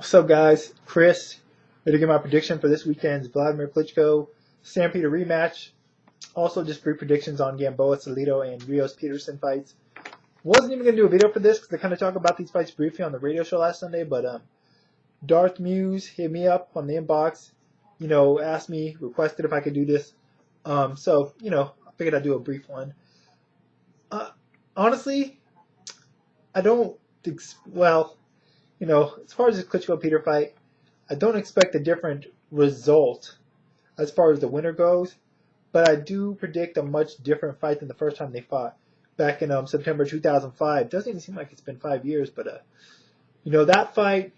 What's up, guys? Chris, ready to get my prediction for this weekend's Wladimir Klitschko Sam Peter rematch. Also, just brief predictions on Gamboa Salido and Rios Peterson fights. Wasn't even going to do a video for this because I kind of talked about these fights briefly on the radio show last Sunday, but Darth Muse hit me up on the inbox, asked me, requested if I could do this. So, I figured I'd do a brief one. Honestly, I don't think, as far as the Klitschko-Peter fight, I don't expect a different result as far as the winner goes, but I do predict a much different fight than the first time they fought back in September 2005. Doesn't even seem like it's been 5 years, but that fight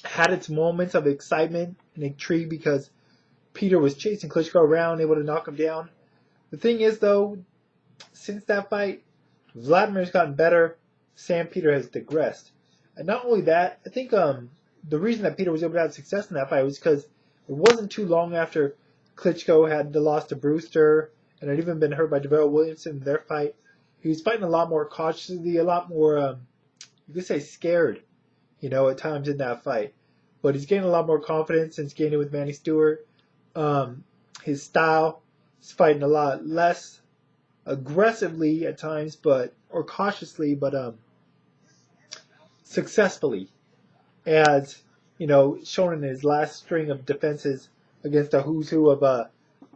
had its moments of excitement and intrigue because Peter was chasing Klitschko around, able to knock him down. The thing is, though, since that fight, Vladimir's gotten better. Sam Peter has digressed. And not only that, I think the reason that Peter was able to have success in that fight was because it wasn't too long after Klitschko had the loss to Brewster and had even been hurt by Javale Williamson in their fight. He was fighting a lot more cautiously, a lot more, you could say, scared, at times in that fight. But he's gained a lot more confidence since gaining with Manny Stewart. His style is fighting a lot less aggressively at times, or cautiously, but successfully, as shown in his last string of defenses against the who's who of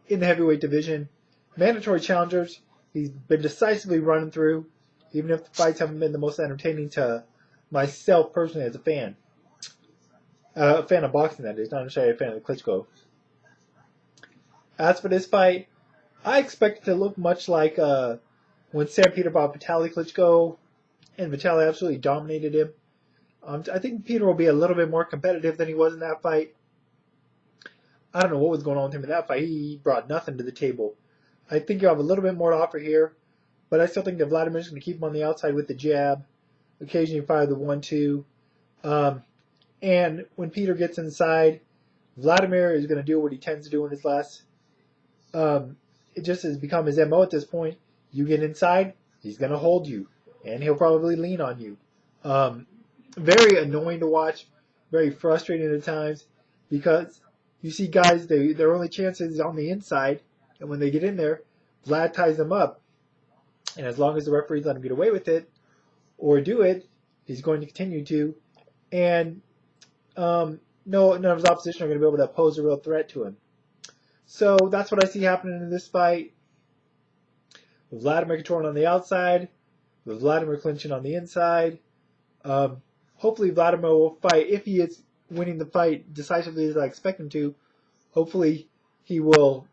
in the heavyweight division. Mandatory challengers, he's been decisively running through, even if the fights haven't been the most entertaining to myself personally as a fan. A fan of boxing, that is, not necessarily a fan of Klitschko. As for this fight, I expect it to look much like when Sam Peter fought Vitaly Klitschko, and Vitaly absolutely dominated him. I think Peter will be a little bit more competitive than he was in that fight. I don't know what was going on with him in that fight. He brought nothing to the table. I think he'll have a little bit more to offer here, but I still think that Vladimir's going to keep him on the outside with the jab, occasionally fire the 1-2. And when Peter gets inside, Wladimir is going to do what he tends to do in his last. It just has become his MO at this point. You get inside, he's going to hold you, and he'll probably lean on you. Very annoying to watch, very frustrating at times, because you see guys, their only chance is on the inside, and when they get in there, Vlad ties them up. And as long as the referees let him get away with it, or do it, he's going to continue to. And none of his opposition are going to be able to pose a real threat to him. So that's what I see happening in this fight. With Wladimir controlling on the outside, with Wladimir clinching on the inside. Hopefully Wladimir will fight. If he is winning the fight decisively as I expect him to, hopefully he will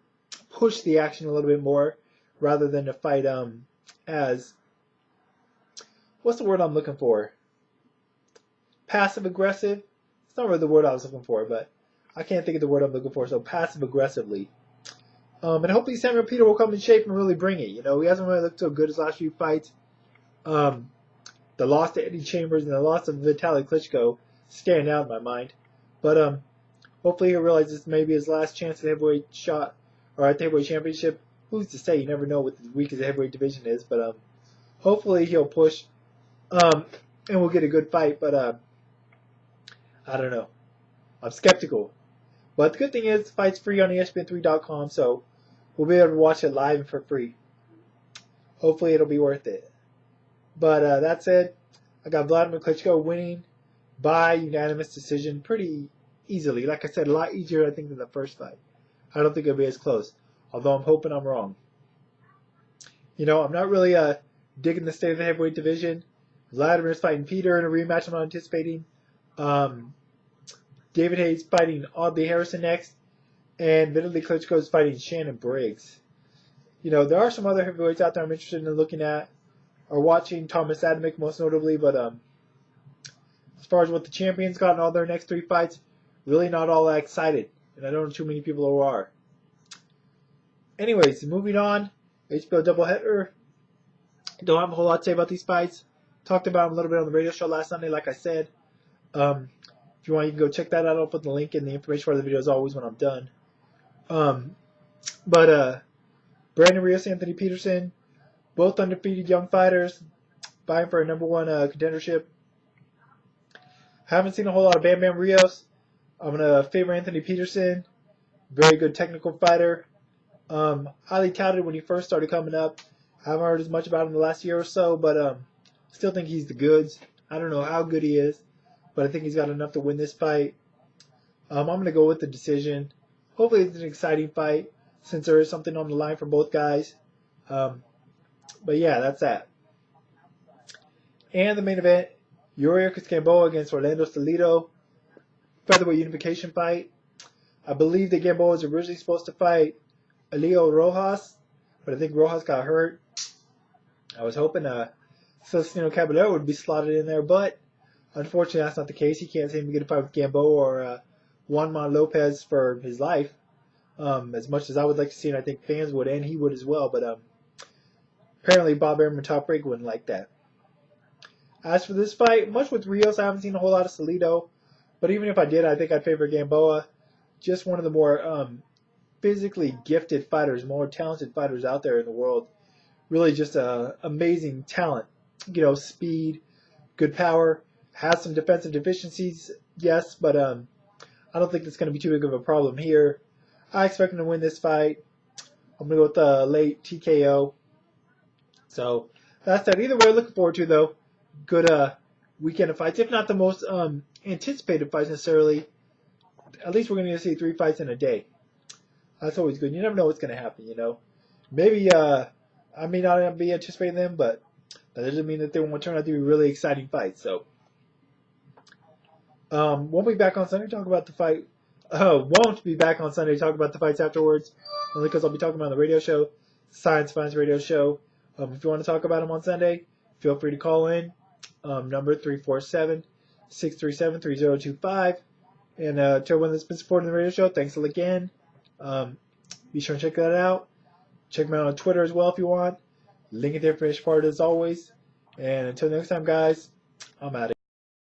push the action a little bit more rather than to fight as, what's the word I'm looking for? Passive-aggressive? It's not really the word I was looking for, but I can't think of the word I'm looking for, so passive-aggressively. And hopefully Samuel Peter will come in shape and really bring it. He hasn't really looked so good his last few fights. The loss to Eddie Chambers and the loss of Vitaly Klitschko stand out in my mind. But hopefully he'll realize this may be his last chance at the heavyweight shot, or at the heavyweight championship. Who's to say? You never know what as weak as the heavyweight division is. But hopefully he'll push, and we'll get a good fight. But I don't know. I'm skeptical. But the good thing is, the fight's free on ESPN3.com, so we'll be able to watch it live for free. Hopefully it'll be worth it. But that said, I got Wladimir Klitschko winning by unanimous decision pretty easily. Like I said, a lot easier, I think, than the first fight. I don't think it'll be as close, although I'm hoping I'm wrong. I'm not really digging the state of the heavyweight division. Vladimir's fighting Peter in a rematch I'm not anticipating. David Hayes fighting Audley Harrison next, and Vitaly Klitschko is fighting Shannon Briggs. There are some other heavyweights out there I'm interested in looking at or watching, Thomas Adamick most notably, but as far as what the champions got in all their next 3 fights, really not all that excited, and I don't know too many people who are. Anyways, moving on, HBO doubleheader. Don't have a whole lot to say about these fights. Talked about them a little bit on the radio show last Sunday, like I said. If you want, you can go check that out. I'll put the link in the information for the video as always when I'm done. But Brandon Rios, Anthony Peterson, both undefeated young fighters, vying for a #1 contendership. Haven't seen a whole lot of Bam Bam Rios. I'm going to favor Anthony Peterson. Very good technical fighter. Highly touted when he first started coming up. Haven't heard as much about him in the last year or so, but still think he's the goods. I don't know how good he is, but I think he's got enough to win this fight. I'm going to go with the decision. Hopefully it's an exciting fight since there is something on the line for both guys. But yeah, that's that. And the main event, Yuriorkis Gamboa against Orlando Salido. Featherweight unification fight. I believe that Gamboa was originally supposed to fight Elio Rojas, but I think Rojas got hurt. I was hoping Celestino Caballero would be slotted in there, but unfortunately that's not the case. He can't seem to get a fight with Gamboa or Juanma Lopez for his life. As much as I would like to see, and I think fans would, and he would as well, but apparently Bob Arum and Top Rank wouldn't like that. As for this fight, much with Rios, I haven't seen a whole lot of Salido, but even if I did, I think I'd favor Gamboa. Just one of the more physically gifted fighters, more talented fighters out there in the world. Really just amazing talent. You know, speed, good power, has some defensive deficiencies, yes, but I don't think that's going to be too big of a problem here. I expect him to win this fight. I'm going to go with the late TKO. So that's that. Either way, looking forward to, though, good weekend of fights. If not the most anticipated fights necessarily, at least we're going to see 3 fights in a day. That's always good. You never know what's going to happen, you know. Maybe I may not be anticipating them, but that doesn't mean that they won't turn out to be really exciting fights. So won't be back on Sunday to talk about the fight. Won't be back on Sunday to talk about the fights afterwards, only because I'll be talking about the radio show, Science Finds Radio Show. If you want to talk about them on Sunday, feel free to call in. Number 347-637-3025. And to everyone that's been supporting the radio show, thanks again. Be sure to check that out. Check me out on Twitter as well if you want. Link in the information part as always. And until next time, guys, I'm out of here.